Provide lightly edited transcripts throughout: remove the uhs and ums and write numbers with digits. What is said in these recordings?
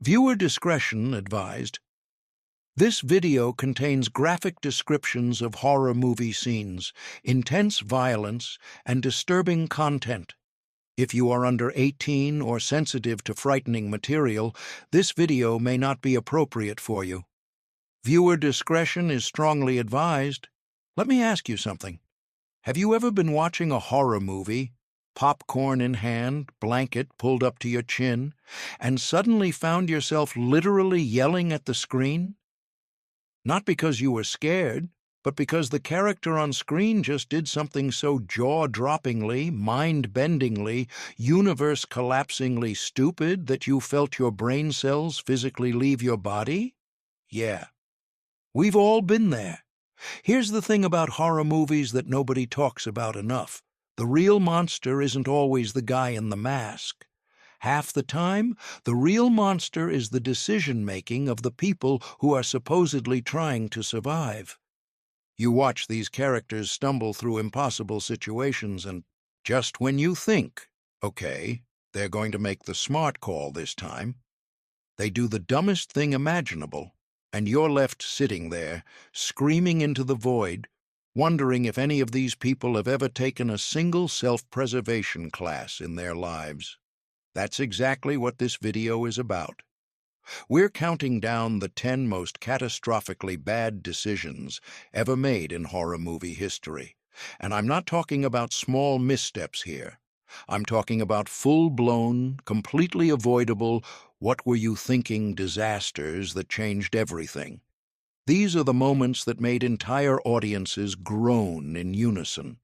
Viewer discretion advised. This video contains graphic descriptions of horror movie scenes, intense violence, and disturbing content. If you are under 18 or sensitive to frightening material, this video may not be appropriate for you. Viewer discretion is strongly advised. Let me ask you something. Have you ever been watching a horror movie, popcorn in hand, blanket pulled up to your chin, and suddenly found yourself literally yelling at the screen? Not because you were scared, but because the character on screen just did something so jaw-droppingly, mind-bendingly, universe-collapsingly stupid that you felt your brain cells physically leave your body? Yeah. We've all been there. Here's the thing about horror movies that nobody talks about enough. The real monster isn't always the guy in the mask. Half the time, the real monster is the decision-making of the people who are supposedly trying to survive. You watch these characters stumble through impossible situations, and just when you think, okay, they're going to make the smart call this time, they do the dumbest thing imaginable, and you're left sitting there, screaming into the void, wondering if any of these people have ever taken a single self-preservation class in their lives. That's exactly what this video is about. We're counting down the 10 most catastrophically bad decisions ever made in horror movie history. And I'm not talking about small missteps here. I'm talking about full-blown, completely avoidable, what-were-you-thinking disasters that changed everything. These are the moments that made entire audiences groan in unison.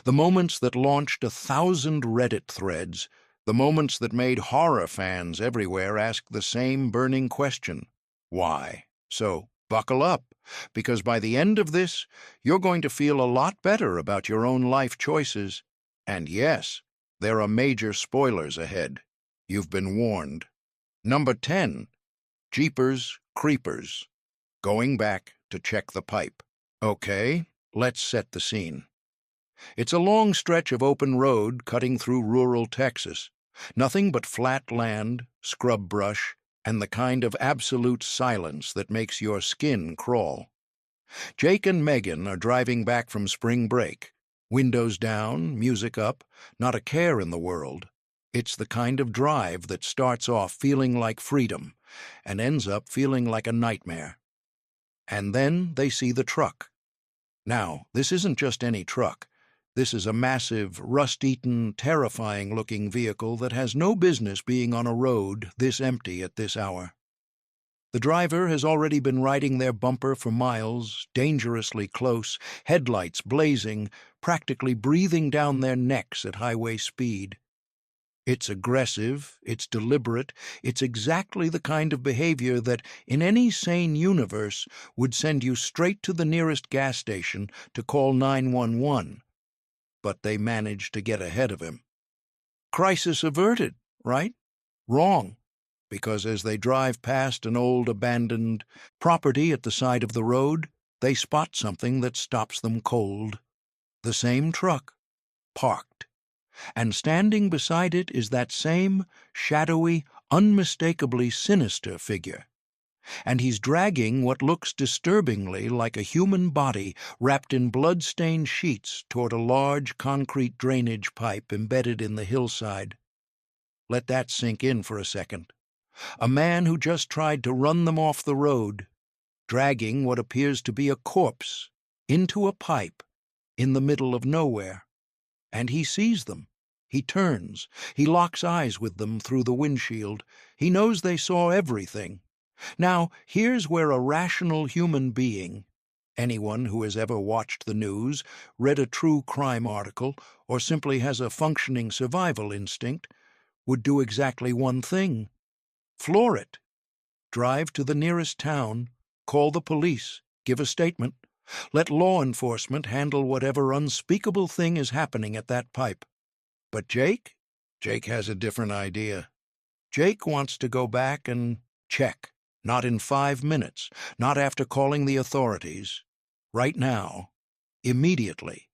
The moments that launched 1,000 Reddit threads. The moments that made horror fans everywhere ask the same burning question. Why? So, buckle up, because by the end of this, you're going to feel a lot better about your own life choices. And yes, there are major spoilers ahead. You've been warned. Number 10. Jeepers Creepers. Going back to check the pipe. Okay, let's set the scene. It's a long stretch of open road cutting through rural Texas. Nothing but flat land, scrub brush, and the kind of absolute silence that makes your skin crawl. Jake and Megan are driving back from spring break. Windows down, music up, not a care in the world. It's the kind of drive that starts off feeling like freedom and ends up feeling like a nightmare. And then they see the truck. Now, this isn't just any truck. This is a massive, rust-eaten, terrifying-looking vehicle that has no business being on a road this empty at this hour. The driver has already been riding their bumper for miles, dangerously close, headlights blazing, practically breathing down their necks at highway speed. It's aggressive, it's deliberate, it's exactly the kind of behavior that, in any sane universe, would send you straight to the nearest gas station to call 911. But they managed to get ahead of him. Crisis averted, right? Wrong, because as they drive past an old abandoned property at the side of the road, they spot something that stops them cold. The same truck, parked. And standing beside it is that same shadowy, unmistakably sinister figure. And he's dragging what looks disturbingly like a human body wrapped in blood-stained sheets toward a large concrete drainage pipe embedded in the hillside. Let that sink in for a second. A man who just tried to run them off the road, dragging what appears to be a corpse into a pipe in the middle of nowhere. And he sees them. He turns. He locks eyes with them through the windshield. He knows they saw everything. Now, here's where a rational human being, anyone who has ever watched the news, read a true crime article, or simply has a functioning survival instinct, would do exactly one thing. Floor it. Drive to the nearest town, call the police, give a statement. Let law enforcement handle whatever unspeakable thing is happening at that pipe. But Jake has a different idea. Jake wants to go back and check. Not in 5 minutes, not after calling the authorities. Right now, immediately.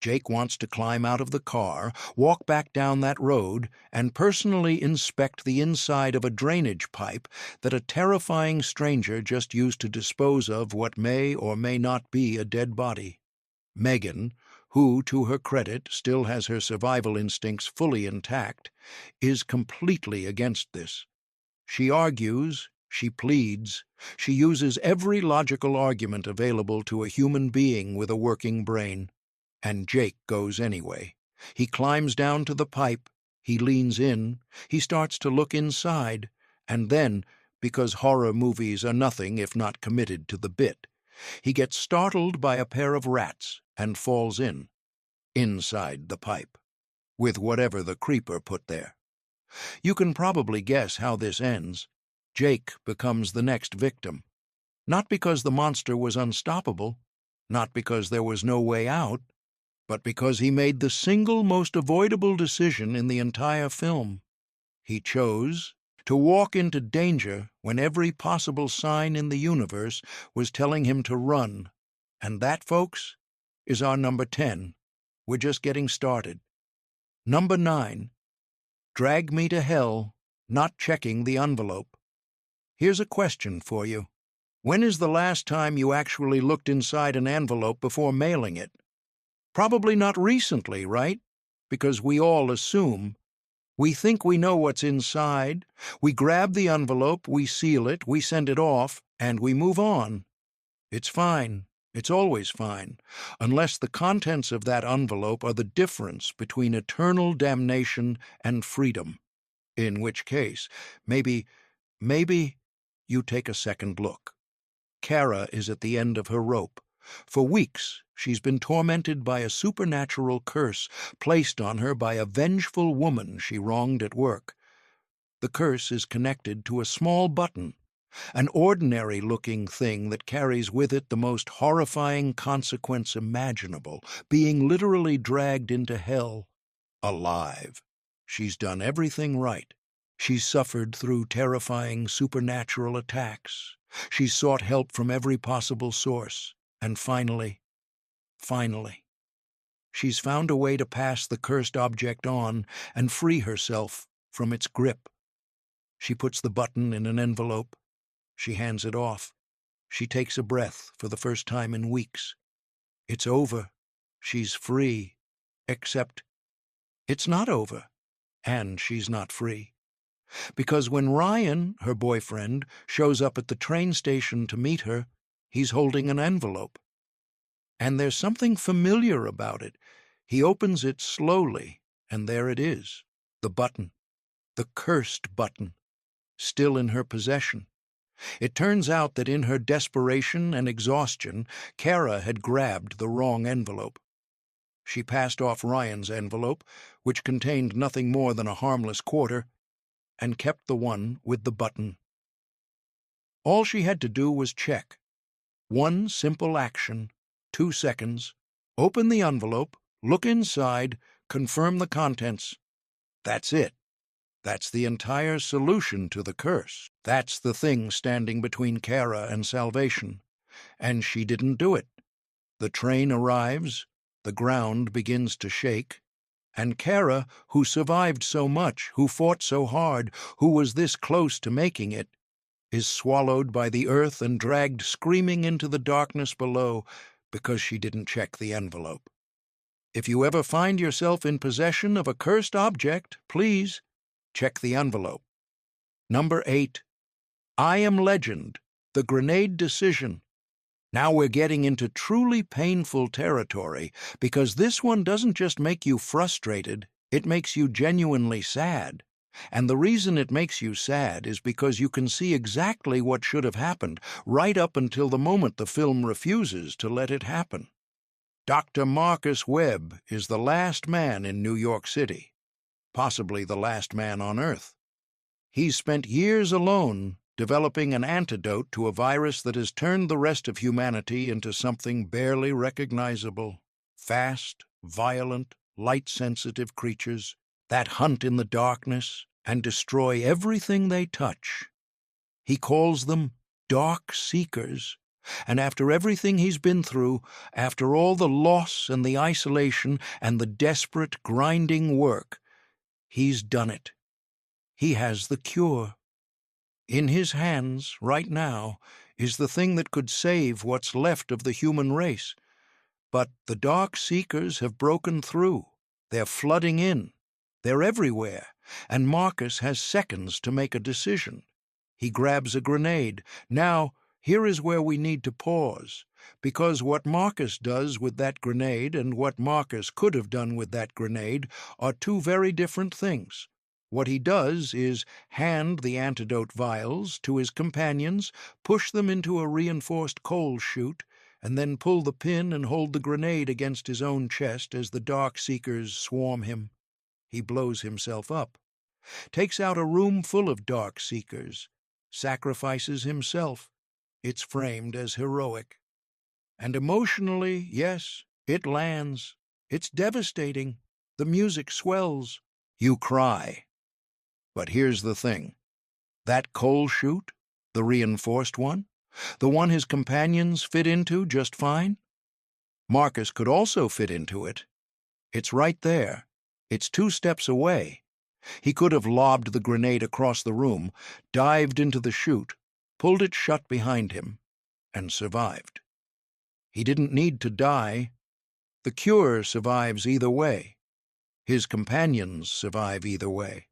Jake wants to climb out of the car, walk back down that road, and personally inspect the inside of a drainage pipe that a terrifying stranger just used to dispose of what may or may not be a dead body. Megan, who, to her credit, still has her survival instincts fully intact, is completely against this. She argues, she pleads, she uses every logical argument available to a human being with a working brain. And Jake goes anyway. He climbs down to the pipe, he leans in, he starts to look inside, and then, because horror movies are nothing if not committed to the bit, he gets startled by a pair of rats and falls inside the pipe, with whatever the creeper put there. You can probably guess how this ends. Jake becomes the next victim. Not because the monster was unstoppable, not because there was no way out, but because he made the single most avoidable decision in the entire film. He chose to walk into danger when every possible sign in the universe was telling him to run. And that, folks, is our number 10. We're just getting started. Number 9. Drag me to hell, not checking the envelope. Here's a question for you. When is the last time you actually looked inside an envelope before mailing it? Probably not recently, right? Because we all assume. We think we know what's inside. We grab the envelope, we seal it, we send it off, and we move on. It's fine. It's always fine, unless the contents of that envelope are the difference between eternal damnation and freedom. In which case, maybe you take a second look. Kara is at the end of her rope. For weeks, she's been tormented by a supernatural curse placed on her by a vengeful woman she wronged at work. The curse is connected to a small button, an ordinary-looking thing that carries with it the most horrifying consequence imaginable, being literally dragged into hell alive. She's done everything right. She's suffered through terrifying supernatural attacks. She's sought help from every possible source. And finally, she's found a way to pass the cursed object on and free herself from its grip. She puts the button in an envelope. She hands it off. She takes a breath for the first time in weeks. It's over. She's free. Except it's not over, and she's not free. Because when Ryan, her boyfriend, shows up at the train station to meet her, he's holding an envelope. And there's something familiar about it. He opens it slowly, and there it is, the button, the cursed button, still in her possession. It turns out that in her desperation and exhaustion, Kara had grabbed the wrong envelope. She passed off Ryan's envelope, which contained nothing more than a harmless quarter, and kept the one with the button. All she had to do was check. One simple action, 2 seconds, open the envelope, look inside, confirm the contents. That's it. That's the entire solution to the curse. That's the thing standing between Kara and salvation. And she didn't do it. The train arrives, the ground begins to shake, and Kara, who survived so much, who fought so hard, who was this close to making it, is swallowed by the earth and dragged screaming into the darkness below because she didn't check the envelope. If you ever find yourself in possession of a cursed object, please check the envelope. Number 8. I Am Legend, The Grenade Decision. Now we're getting into truly painful territory, because this one doesn't just make you frustrated, it makes you genuinely sad. And the reason it makes you sad is because you can see exactly what should have happened, right up until the moment the film refuses to let it happen. Dr. Marcus Webb is the last man in New York City, possibly the last man on Earth. He's spent years alone developing an antidote to a virus that has turned the rest of humanity into something barely recognizable. Fast, violent, light-sensitive creatures that hunt in the darkness and destroy everything they touch. He calls them dark seekers, And after everything he's been through, after all the loss and the isolation and the desperate, grinding work, he's done it. He has the cure. In his hands, right now, is the thing that could save what's left of the human race. But the Dark Seekers have broken through. They're flooding in. They're everywhere, and Marcus has seconds to make a decision. He grabs a grenade. Now, here is where we need to pause, because what Marcus does with that grenade and what Marcus could have done with that grenade are two very different things. What he does is hand the antidote vials to his companions, push them into a reinforced coal chute, and then pull the pin and hold the grenade against his own chest as the Dark Seekers swarm him. He blows himself up, takes out a room full of Dark Seekers, sacrifices himself. It's framed as heroic. And emotionally, yes, it lands. It's devastating. The music swells. You cry. But here's the thing. That coal chute, the reinforced one, the one his companions fit into just fine, Marcus could also fit into it. It's right there. It's 2 steps away. He could have lobbed the grenade across the room, dived into the chute, pulled it shut behind him, and survived. He didn't need to die. The cure survives either way. His companions survive either way.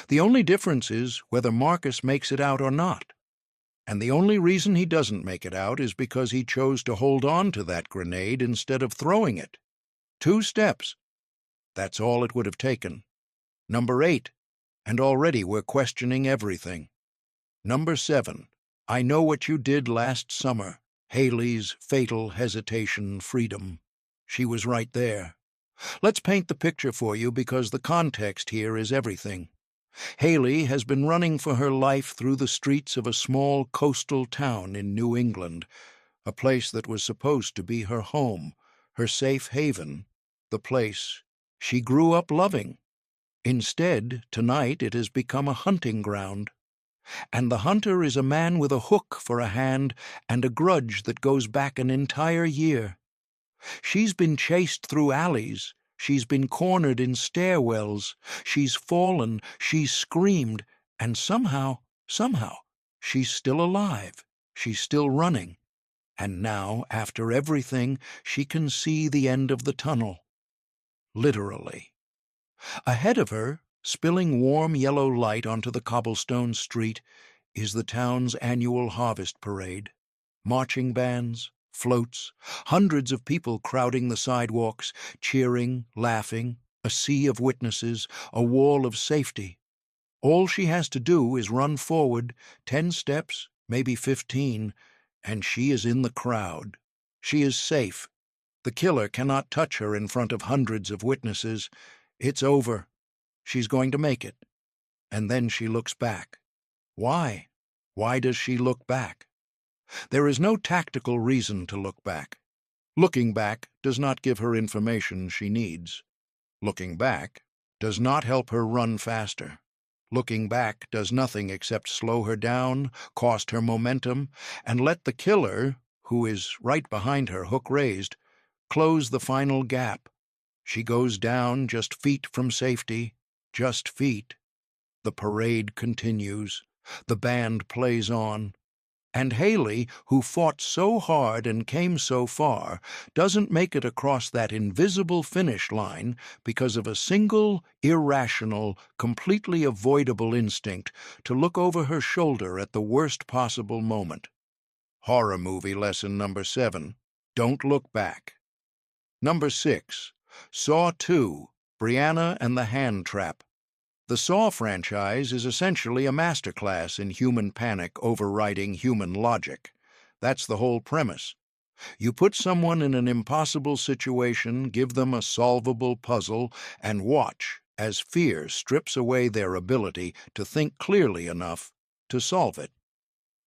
The only difference is whether Marcus makes it out or not. And the only reason he doesn't make it out is because he chose to hold on to that grenade instead of throwing it. 2 steps. That's all it would have taken. Number 8, and already we're questioning everything. Number 7, I know what you did last summer. Haley's fatal hesitation, freedom. She was right there. Let's paint the picture for you because the context here is everything. Haley has been running for her life through the streets of a small coastal town in New England, a place that was supposed to be her home, her safe haven, the place she grew up loving. Instead, tonight it has become a hunting ground. And the hunter is a man with a hook for a hand and a grudge that goes back an entire year. She's been chased through alleys. She's been cornered in stairwells. She's fallen. She's screamed. And somehow, she's still alive. She's still running. And now, after everything, she can see the end of the tunnel. Literally. Ahead of her, spilling warm yellow light onto the cobblestone street, is the town's annual harvest parade. Marching bands, floats, hundreds of people crowding the sidewalks, cheering, laughing, a sea of witnesses, a wall of safety. All she has to do is run forward 10 steps, maybe 15, and she is in the crowd. She is safe. The killer cannot touch her in front of hundreds of witnesses. It's over. She's going to make it. And then she looks back. Why? Why does she look back? There is no tactical reason to look back. Looking back does not give her information she needs. Looking back does not help her run faster. Looking back does nothing except slow her down, cost her momentum, and let the killer, who is right behind her, hook raised, close the final gap. She goes down just feet from safety, just feet. The parade continues. The band plays on. And Haley, who fought so hard and came so far, doesn't make it across that invisible finish line because of a single, irrational, completely avoidable instinct to look over her shoulder at the worst possible moment. Horror movie lesson number 7. Don't look back. Number 6. Saw 2. Brianna and the Hand Trap. The Saw franchise is essentially a masterclass in human panic overriding human logic. That's the whole premise. You put someone in an impossible situation, give them a solvable puzzle, and watch as fear strips away their ability to think clearly enough to solve it.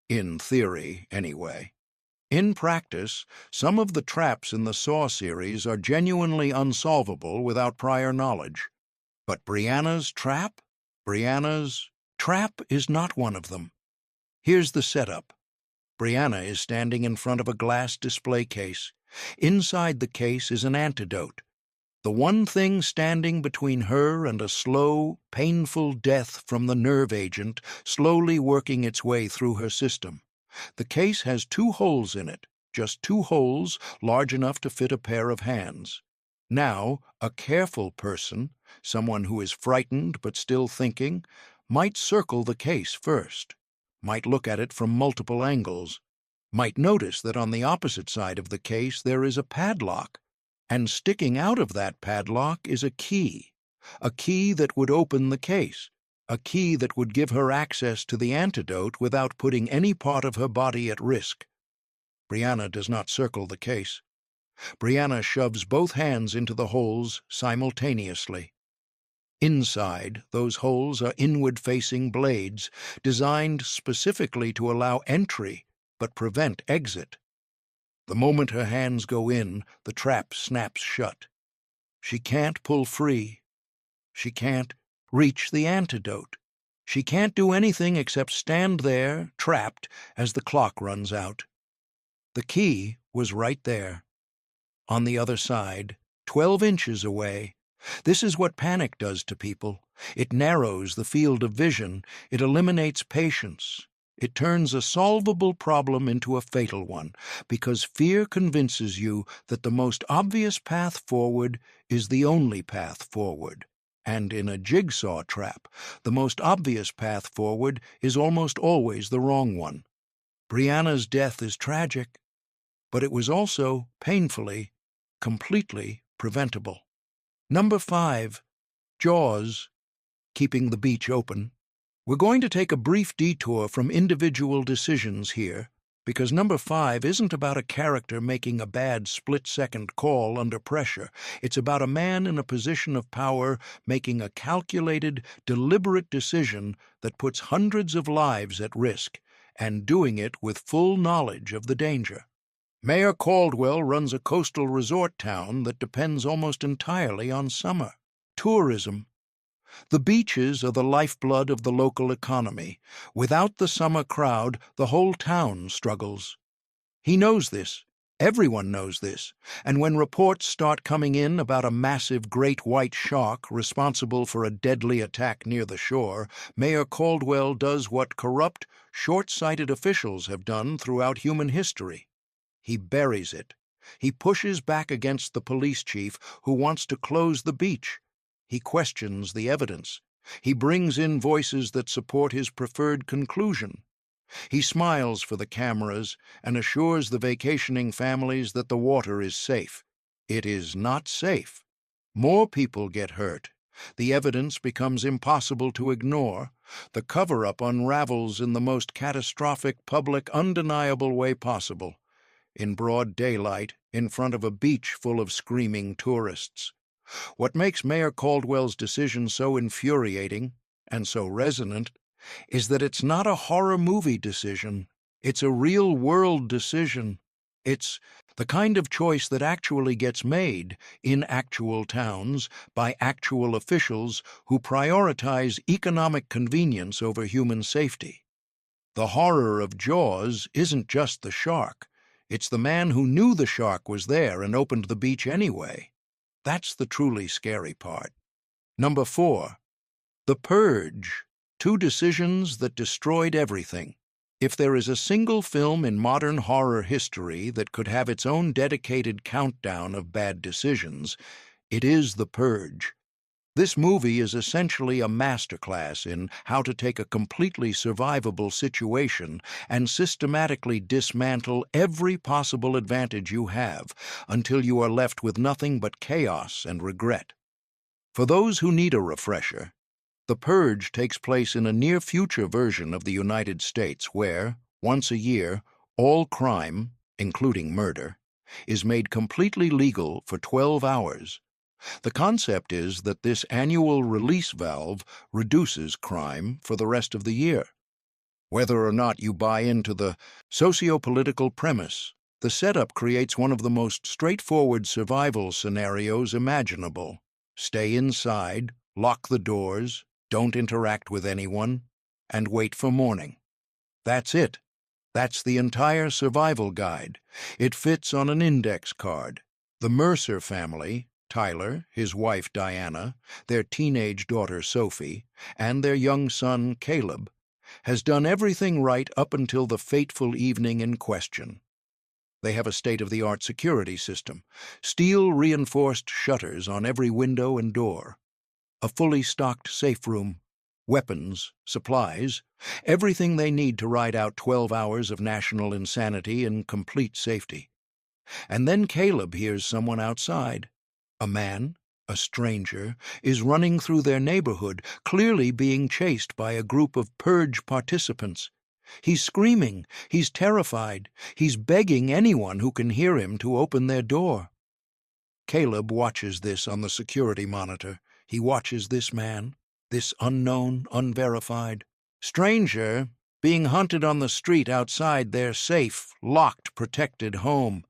In theory, anyway. In practice, some of the traps in the Saw series are genuinely unsolvable without prior knowledge. But Brianna's trap? Brianna's trap is not one of them. Here's the setup. Brianna is standing in front of a glass display case. Inside the case is an antidote. The one thing standing between her and a slow, painful death from the nerve agent slowly working its way through her system. The case has 2 holes in it, just 2 holes large enough to fit a pair of hands. Now, a careful person, someone who is frightened but still thinking, might circle the case first, might look at it from multiple angles, might notice that on the opposite side of the case there is a padlock, and sticking out of that padlock is a key that would open the case, a key that would give her access to the antidote without putting any part of her body at risk. Brianna does not circle the case. Brianna shoves both hands into the holes simultaneously. Inside, those holes are inward-facing blades designed specifically to allow entry but prevent exit. The moment her hands go in, the trap snaps shut. She can't pull free. She can't reach the antidote. She can't do anything except stand there, trapped, as the clock runs out. The key was right there, on the other side, 12 inches away. This is what panic does to people. It narrows the field of vision. It eliminates patience. It turns a solvable problem into a fatal one, because fear convinces you that the most obvious path forward is the only path forward. And in a jigsaw trap, the most obvious path forward is almost always the wrong one. Brianna's death is tragic, but it was also painfully, completely preventable. Number 5, Jaws, keeping the beach open. We're going to take a brief detour from individual decisions here, because number 5 isn't about a character making a bad split-second call under pressure. It's about a man in a position of power making a calculated, deliberate decision that puts hundreds of lives at risk, and doing it with full knowledge of the danger. Mayor Caldwell runs a coastal resort town that depends almost entirely on summer tourism. The beaches are the lifeblood of the local economy. Without the summer crowd, the whole town struggles. He knows this. Everyone knows this. And when reports start coming in about a massive great white shark responsible for a deadly attack near the shore, Mayor Caldwell does what corrupt, short-sighted officials have done throughout human history. He buries it. He pushes back against the police chief who wants to close the beach. He questions the evidence. He brings in voices that support his preferred conclusion. He smiles for the cameras and assures the vacationing families that the water is safe. It is not safe. More people get hurt. The evidence becomes impossible to ignore. The cover-up unravels in the most catastrophic, public, undeniable way possible. In broad daylight, in front of a beach full of screaming tourists. What makes Mayor Caldwell's decision so infuriating and so resonant is that it's not a horror movie decision. It's a real-world decision. It's the kind of choice that actually gets made in actual towns by actual officials who prioritize economic convenience over human safety. The horror of Jaws isn't just the shark. It's the man who knew the shark was there and opened the beach anyway. That's the truly scary part. Number 4, The Purge, 2 decisions that destroyed everything. If there is a single film in modern horror history that could have its own dedicated countdown of bad decisions, it is The Purge. This movie is essentially a masterclass in how to take a completely survivable situation and systematically dismantle every possible advantage you have until you are left with nothing but chaos and regret. For those who need a refresher, The Purge takes place in a near-future version of the United States where, once a year, all crime, including murder, is made completely legal for 12 hours. The concept is that this annual release valve reduces crime for the rest of the year. Whether or not you buy into the socio-political premise, the setup creates one of the most straightforward survival scenarios imaginable. Stay inside, lock the doors, don't interact with anyone, and wait for morning. That's it. That's the entire survival guide. It fits on an index card. The Mercer family, Tyler, his wife Diana, their teenage daughter Sophie, and their young son Caleb, has done everything right up until the fateful evening in question. They have a state-of-the-art security system, steel-reinforced shutters on every window and door, a fully stocked safe room, weapons, supplies, everything they need to ride out 12 hours of national insanity in complete safety. And then Caleb hears someone outside. A man, a stranger, is running through their neighborhood, clearly being chased by a group of Purge participants. He's screaming, he's terrified, he's begging anyone who can hear him to open their door. Caleb watches this on the security monitor. He watches this man, this unknown, unverified stranger, being hunted on the street outside their safe, locked, protected home.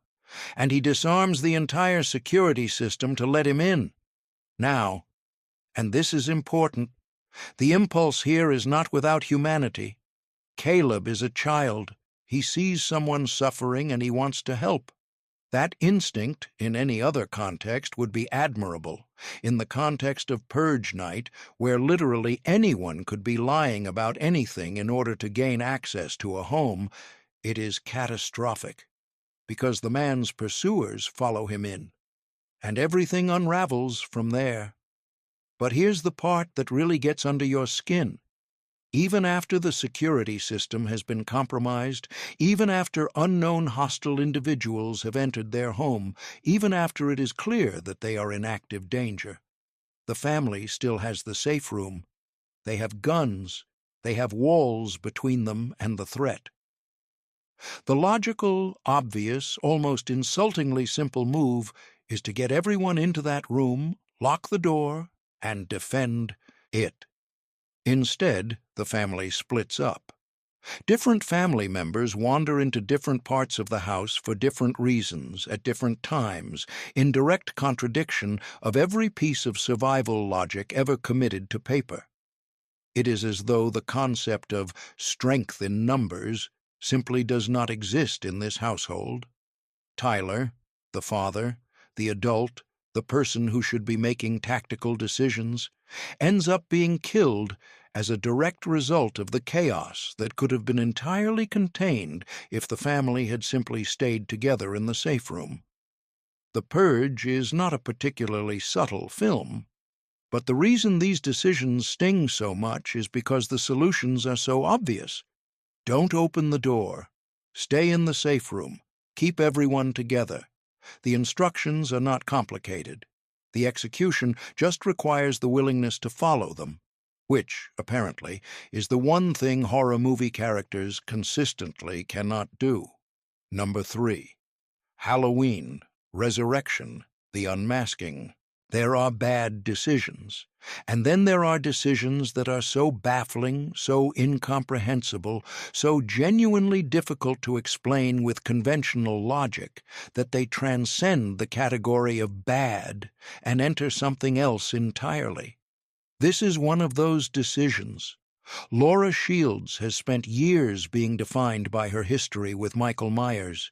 And he disarms the entire security system to let him in. Now, and this is important, the impulse here is not without humanity. Caleb is a child. He sees someone suffering and he wants to help. That instinct, in any other context, would be admirable. In the context of Purge Night, where literally anyone could be lying about anything in order to gain access to a home, it is catastrophic, because the man's pursuers follow him in, and everything unravels from there. But here's the part that really gets under your skin. Even after the security system has been compromised, even after unknown hostile individuals have entered their home, even after it is clear that they are in active danger, the family still has the safe room. They have guns. They have walls between them and the threat. The logical, obvious, almost insultingly simple move is to get everyone into that room, lock the door, and defend it. Instead, the family splits up. Different family members wander into different parts of the house for different reasons, at different times, in direct contradiction of every piece of survival logic ever committed to paper. It is as though the concept of strength in numbers simply does not exist in this household. Tyler, the father, the adult, the person who should be making tactical decisions, ends up being killed as a direct result of the chaos that could have been entirely contained if the family had simply stayed together in the safe room. The Purge is not a particularly subtle film, but the reason these decisions sting so much is because the solutions are so obvious. Don't open the door. Stay in the safe room. Keep everyone together. The instructions are not complicated. The execution just requires the willingness to follow them, which, apparently, is the one thing horror movie characters consistently cannot do. Number 3. Halloween, Resurrection, The Unmasking. There are bad decisions, and then there are decisions that are so baffling, so incomprehensible, so genuinely difficult to explain with conventional logic that they transcend the category of bad and enter something else entirely. This is one of those decisions. Laura Shields has spent years being defined by her history with Michael Myers.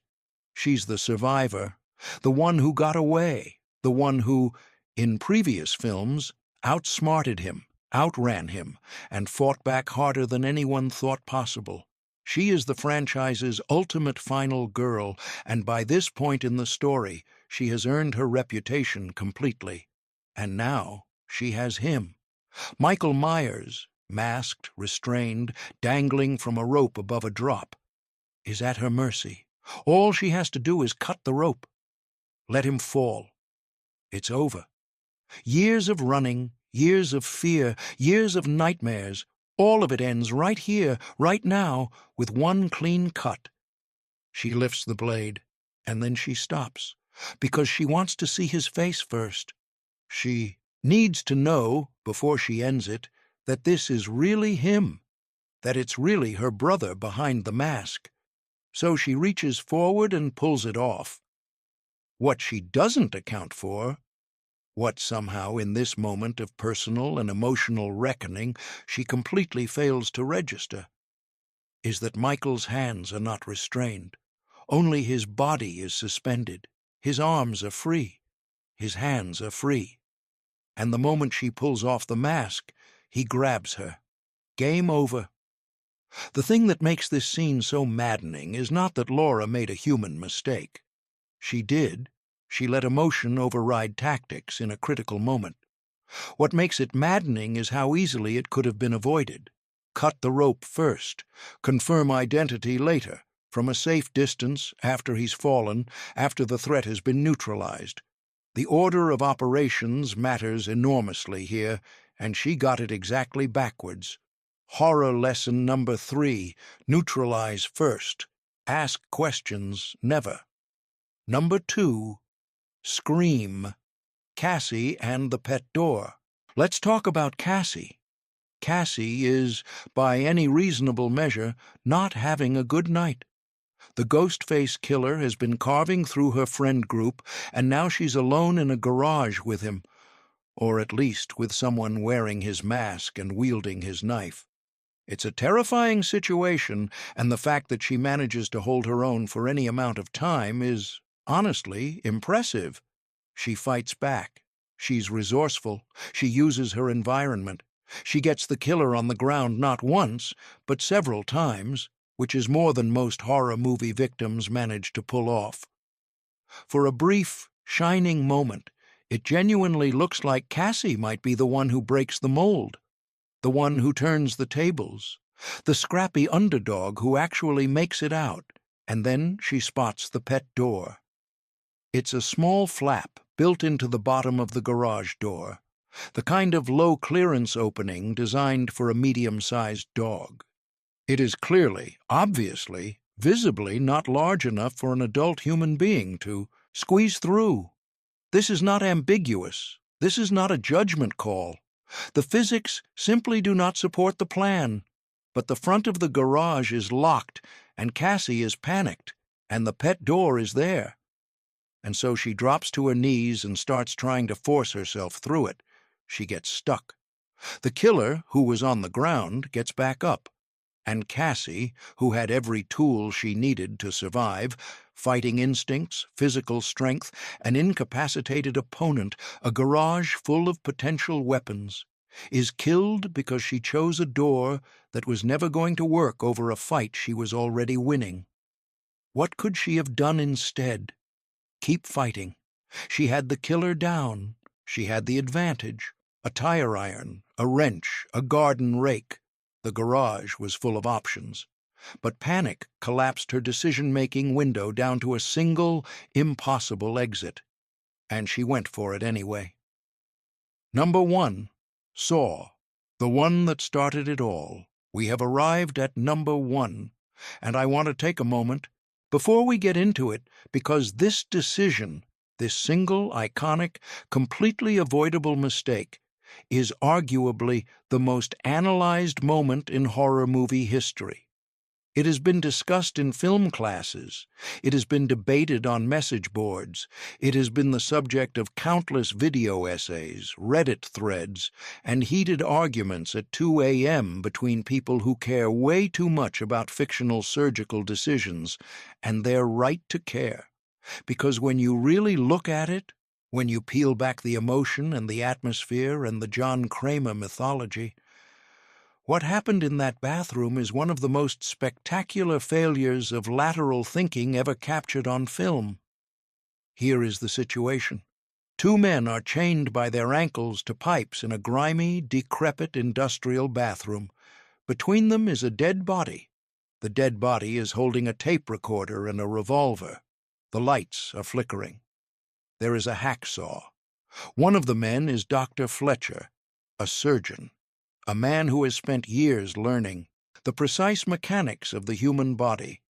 She's the survivor, the one who got away, the one who, in previous films, outsmarted him, outran him, and fought back harder than anyone thought possible. She is the franchise's ultimate final girl, and by this point in the story, she has earned her reputation completely. And now she has him. Michael Myers, masked, restrained, dangling from a rope above a drop, is at her mercy. All she has to do is cut the rope. Let him fall. It's over. Years of running, years of fear, years of nightmares, all of it ends right here, right now, with one clean cut. She lifts the blade, and then she stops, because she wants to see his face first. She needs to know, before she ends it, that this is really him, that it's really her brother behind the mask. So she reaches forward and pulls it off. What she doesn't account for, what somehow in this moment of personal and emotional reckoning she completely fails to register, is that Michael's hands are not restrained. Only his body is suspended. His arms are free. His hands are free. And the moment she pulls off the mask, he grabs her. Game over. The thing that makes this scene so maddening is not that Laura made a human mistake. She did. She let emotion override tactics in a critical moment. What makes it maddening is how easily it could have been avoided. Cut the rope first. Confirm identity later, from a safe distance, after he's fallen, after the threat has been neutralized. The order of operations matters enormously here, and she got it exactly backwards. Horror lesson number 3, neutralize first. Ask questions never. Number 2, scream. Cassie and the pet door. Let's talk about Cassie. Cassie is, by any reasonable measure, not having a good night. The Ghostface killer has been carving through her friend group, and now she's alone in a garage with him, or at least with someone wearing his mask and wielding his knife. It's a terrifying situation, and the fact that she manages to hold her own for any amount of time is, honestly, impressive. She fights back. She's resourceful. She uses her environment. She gets the killer on the ground not once, but several times, which is more than most horror movie victims manage to pull off. For a brief, shining moment, it genuinely looks like Cassie might be the one who breaks the mold, the one who turns the tables, the scrappy underdog who actually makes it out, and then she spots the pet door. It's a small flap built into the bottom of the garage door, the kind of low-clearance opening designed for a medium-sized dog. It is clearly, obviously, visibly not large enough for an adult human being to squeeze through. This is not ambiguous. This is not a judgment call. The physics simply do not support the plan. But the front of the garage is locked, and Cassie is panicked, and the pet door is there. And so she drops to her knees and starts trying to force herself through it. She gets stuck. The killer, who was on the ground, gets back up. And Cassie, who had every tool she needed to survive, fighting instincts, physical strength, an incapacitated opponent, a garage full of potential weapons, is killed because she chose a door that was never going to work over a fight she was already winning. What could she have done instead? Keep fighting. She had the killer down. She had the advantage. A tire iron, a wrench, a garden rake. The garage was full of options. But panic collapsed her decision-making window down to a single, impossible exit. And she went for it anyway. Number 1. Saw. The one that started it all. We have arrived at number 1. And I want to take a moment before we get into it, because this decision, this single, iconic, completely avoidable mistake, is arguably the most analyzed moment in horror movie history. It has been discussed in film classes. It has been debated on message boards. It has been the subject of countless video essays, Reddit threads, and heated arguments at 2 a.m. between people who care way too much about fictional surgical decisions, and they're right to care. Because when you really look at it, when you peel back the emotion and the atmosphere and the John Kramer mythology, what happened in that bathroom is one of the most spectacular failures of lateral thinking ever captured on film. Here is the situation. 2 men are chained by their ankles to pipes in a grimy, decrepit industrial bathroom. Between them is a dead body. The dead body is holding a tape recorder and a revolver. The lights are flickering. There is a hacksaw. One of the men is Dr. Fletcher, a surgeon, a man who has spent years learning the precise mechanics of the human body,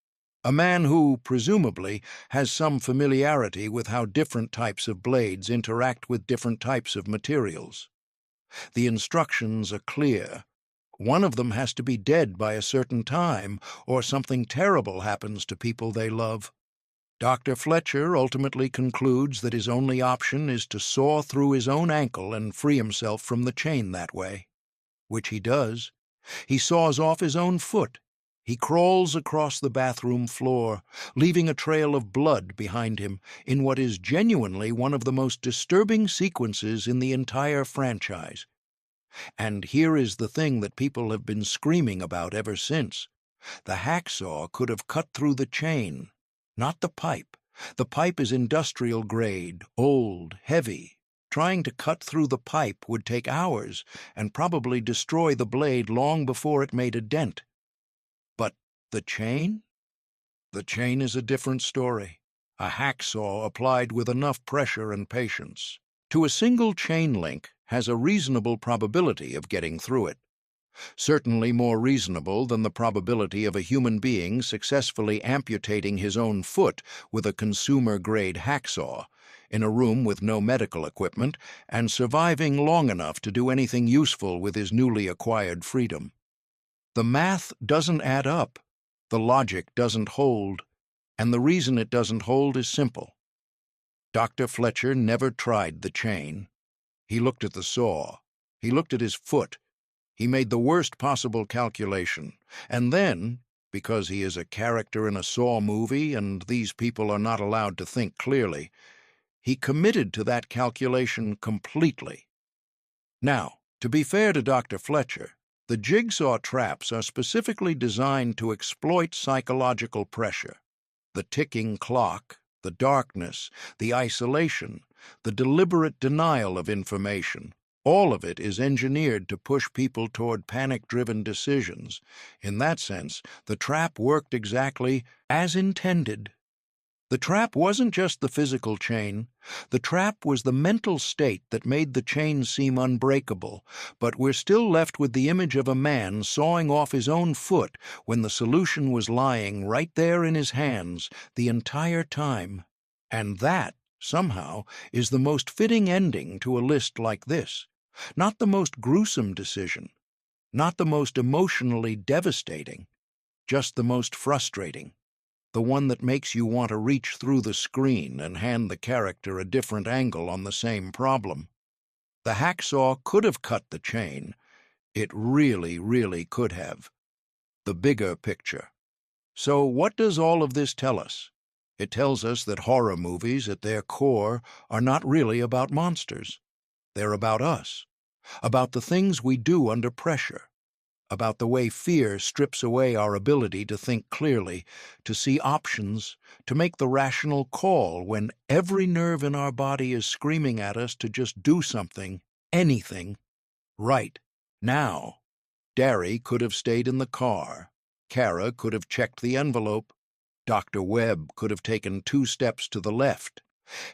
a man who, presumably, has some familiarity with how different types of blades interact with different types of materials. The instructions are clear. One of them has to be dead by a certain time, or something terrible happens to people they love. Dr. Fletcher ultimately concludes that his only option is to saw through his own ankle and free himself from the chain that way. Which he does. He saws off his own foot. He crawls across the bathroom floor, leaving a trail of blood behind him in what is genuinely one of the most disturbing sequences in the entire franchise. And here is the thing that people have been screaming about ever since. The hacksaw could have cut through the chain, not the pipe. The pipe is industrial grade, old, heavy. Trying to cut through the pipe would take hours and probably destroy the blade long before it made a dent. But the chain? The chain is a different story. A hacksaw applied with enough pressure and patience to a single chain link has a reasonable probability of getting through it. Certainly more reasonable than the probability of a human being successfully amputating his own foot with a consumer-grade hacksaw in a room with no medical equipment and surviving long enough to do anything useful with his newly acquired freedom. The math doesn't add up, the logic doesn't hold, and the reason it doesn't hold is simple. Dr. Fletcher never tried the chain. He looked at the saw. He looked at his foot. He made the worst possible calculation, and then, because he is a character in a Saw movie and these people are not allowed to think clearly, he committed to that calculation completely. Now, to be fair to Dr. Fletcher, the jigsaw traps are specifically designed to exploit psychological pressure. The ticking clock, the darkness, the isolation, the deliberate denial of information, all of it is engineered to push people toward panic-driven decisions. In that sense, the trap worked exactly as intended. The trap wasn't just the physical chain. The trap was the mental state that made the chain seem unbreakable, but we're still left with the image of a man sawing off his own foot when the solution was lying right there in his hands the entire time. And that, somehow, is the most fitting ending to a list like this. Not the most gruesome decision, not the most emotionally devastating, just the most frustrating. The one that makes you want to reach through the screen and hand the character a different angle on the same problem. The hacksaw could have cut the chain. It really, really could have. The bigger picture. So what does all of this tell us? It tells us that horror movies, at their core, are not really about monsters. They're about us, about the things we do under pressure, about the way fear strips away our ability to think clearly, to see options, to make the rational call when every nerve in our body is screaming at us to just do something, anything, right now. Derry could have stayed in the car. Kara could have checked the envelope. Dr. Webb could have taken 2 steps to the left.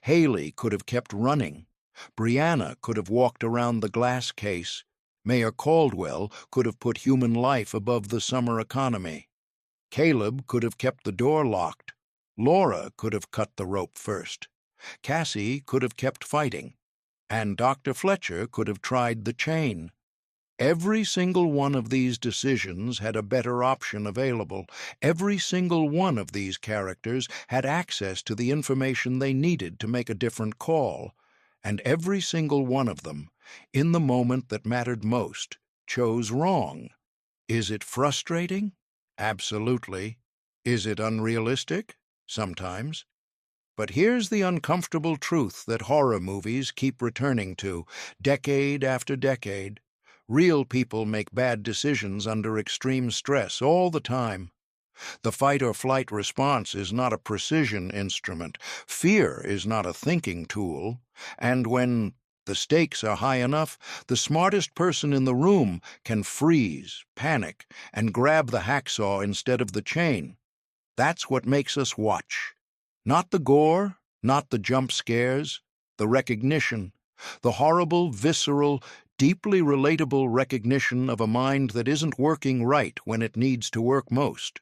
Haley could have kept running. Brianna could have walked around the glass case. Mayor Caldwell could have put human life above the summer economy. Caleb could have kept the door locked. Laura could have cut the rope first. Cassie could have kept fighting. And Dr. Fletcher could have tried the chain. Every single one of these decisions had a better option available. Every single one of these characters had access to the information they needed to make a different call. And every single one of them, in the moment that mattered most, chose wrong. Is it frustrating? Absolutely. Is it unrealistic? Sometimes. But here's the uncomfortable truth that horror movies keep returning to, decade after decade. Real people make bad decisions under extreme stress all the time. The fight-or-flight response is not a precision instrument. Fear is not a thinking tool. And when the stakes are high enough, the smartest person in the room can freeze, panic, and grab the hacksaw instead of the chain. That's what makes us watch. Not the gore, not the jump scares, the recognition, the horrible, visceral, deeply relatable recognition of a mind that isn't working right when it needs to work most.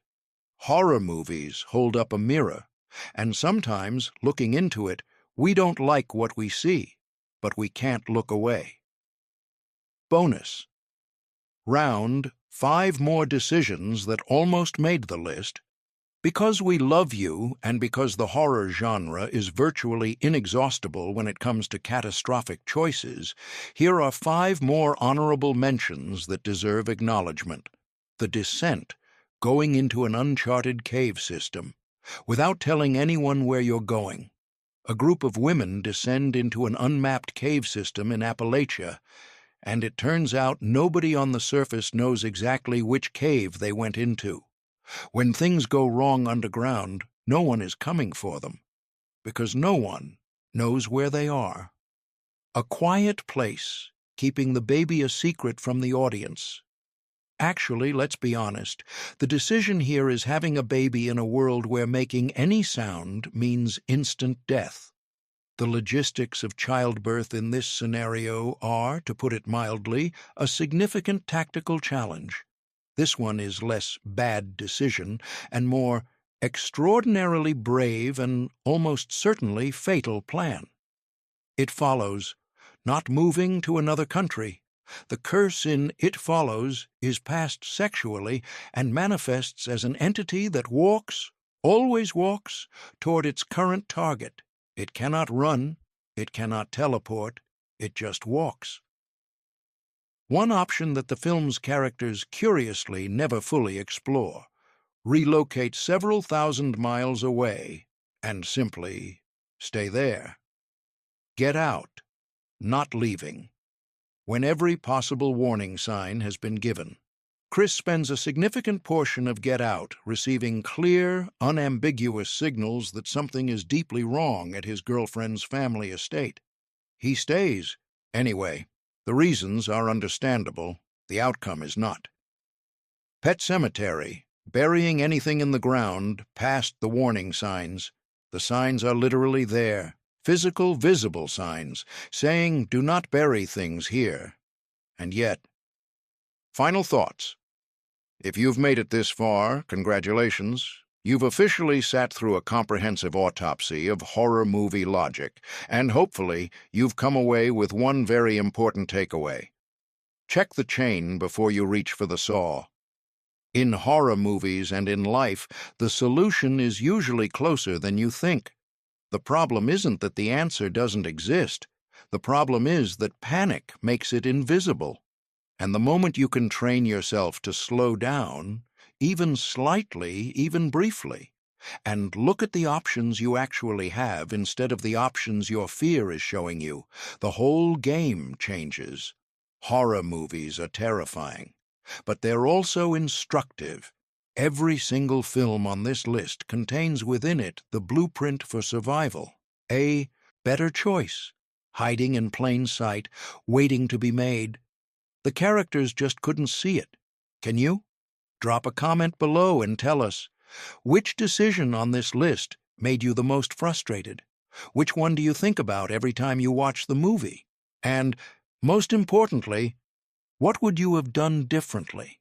Horror movies hold up a mirror, and sometimes, looking into it, we don't like what we see, but we can't look away. Bonus. Round 5 more decisions that almost made the list. Because we love you, and because the horror genre is virtually inexhaustible when it comes to catastrophic choices, here are 5 more honorable mentions that deserve acknowledgement. The Descent, going into an uncharted cave system, without telling anyone where you're going. A group of women descend into an unmapped cave system in Appalachia, and it turns out nobody on the surface knows exactly which cave they went into. When things go wrong underground, no one is coming for them, because no one knows where they are. A quiet place, keeping the baby a secret from the audience. Actually, let's be honest, the decision here is having a baby in a world where making any sound means instant death. The logistics of childbirth in this scenario are, to put it mildly, a significant tactical challenge. This one is less bad decision and more extraordinarily brave and almost certainly fatal plan. It follows, not moving to another country. The curse in It Follows is passed sexually and manifests as an entity that walks, always walks, toward its current target. It cannot run, it cannot teleport, it just walks. One option that the film's characters curiously never fully explore: relocate several thousand miles away and simply stay there. Get out, not leaving, when every possible warning sign has been given. Chris spends a significant portion of Get Out receiving clear, unambiguous signals that something is deeply wrong at his girlfriend's family estate. He stays, anyway. The reasons are understandable, the outcome is not. Pet Sematary, burying anything in the ground past the warning signs. The signs are literally there. Physical, visible signs, saying, do not bury things here. And yet. Final thoughts. If you've made it this far, congratulations. You've officially sat through a comprehensive autopsy of horror movie logic, and hopefully you've come away with one very important takeaway. Check the chain before you reach for the saw. In horror movies and in life, the solution is usually closer than you think. The problem isn't that the answer doesn't exist. The problem is that panic makes it invisible. And the moment you can train yourself to slow down, even slightly, even briefly, and look at the options you actually have instead of the options your fear is showing you, the whole game changes. Horror movies are terrifying, but they're also instructive. Every single film on this list contains within it the blueprint for survival. A better choice, hiding in plain sight, waiting to be made. The characters just couldn't see it. Can you? Drop a comment below and tell us, which decision on this list made you the most frustrated? Which one do you think about every time you watch the movie? And, most importantly, what would you have done differently?